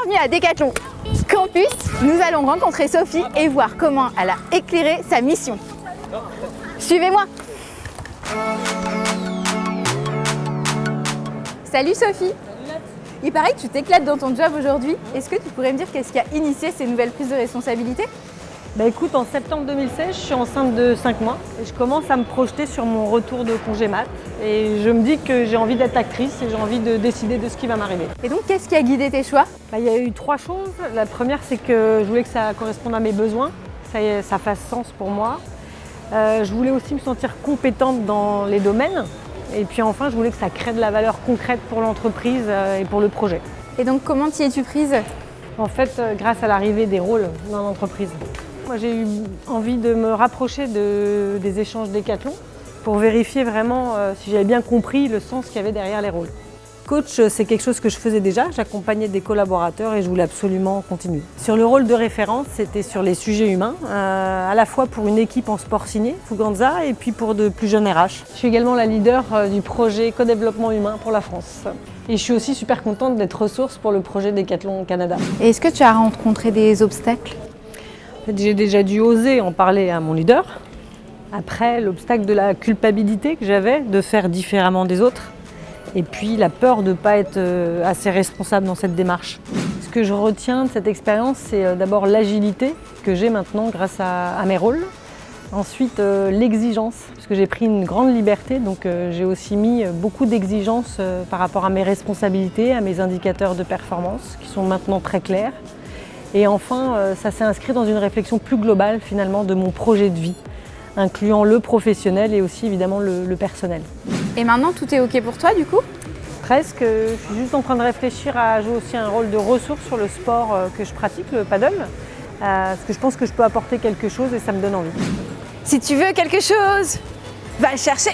Bienvenue à Decathlon Campus. Nous allons rencontrer Sophie et voir comment elle a éclairé sa mission. Suivez-moi. Salut Sophie. Il paraît que tu t'éclates dans ton job aujourd'hui. Est-ce que tu pourrais me dire qu'est-ce qui a initié ces nouvelles prises de responsabilité? Écoute, en septembre 2016, je suis enceinte de 5 mois et je commence à me projeter sur mon retour de congé mat. Et je me dis que j'ai envie d'être actrice et j'ai envie de décider de ce qui va m'arriver. Et donc, qu'est-ce qui a guidé tes choix? Il y a eu 3 choses. La première, c'est que je voulais que ça corresponde à mes besoins, ça fasse sens pour moi. Je voulais aussi me sentir compétente dans les domaines. Et puis enfin, je voulais que ça crée de la valeur concrète pour l'entreprise et pour le projet. Et donc, comment t'y es-tu prise? En fait, grâce à l'arrivée des rôles dans l'entreprise. Moi, j'ai eu envie de me rapprocher des échanges Decathlon pour vérifier vraiment si j'avais bien compris le sens qu'il y avait derrière les rôles. Coach, c'est quelque chose que je faisais déjà, j'accompagnais des collaborateurs et je voulais absolument continuer. Sur le rôle de référence, c'était sur les sujets humains, à la fois pour une équipe en sport signé, Fuganza, et puis pour de plus jeunes RH. Je suis également la leader du projet co-développement humain pour la France. Et je suis aussi super contente d'être ressource pour le projet Decathlon Canada. Et est-ce que tu as rencontré des obstacles? J'ai déjà dû oser en parler à mon leader. Après, l'obstacle de la culpabilité que j'avais de faire différemment des autres. Et puis la peur de ne pas être assez responsable dans cette démarche. Ce que je retiens de cette expérience, c'est d'abord l'agilité que j'ai maintenant grâce à mes rôles. Ensuite, l'exigence, parce que j'ai pris une grande liberté, donc j'ai aussi mis beaucoup d'exigences par rapport à mes responsabilités, à mes indicateurs de performance, qui sont maintenant très clairs. Et enfin, ça s'est inscrit dans une réflexion plus globale finalement de mon projet de vie, incluant le professionnel et aussi évidemment le personnel. Et maintenant, tout est OK pour toi du coup? Presque, je suis juste en train de réfléchir à jouer aussi un rôle de ressource sur le sport que je pratique, le paddle, parce que je pense que je peux apporter quelque chose et ça me donne envie. Si tu veux quelque chose, va le chercher.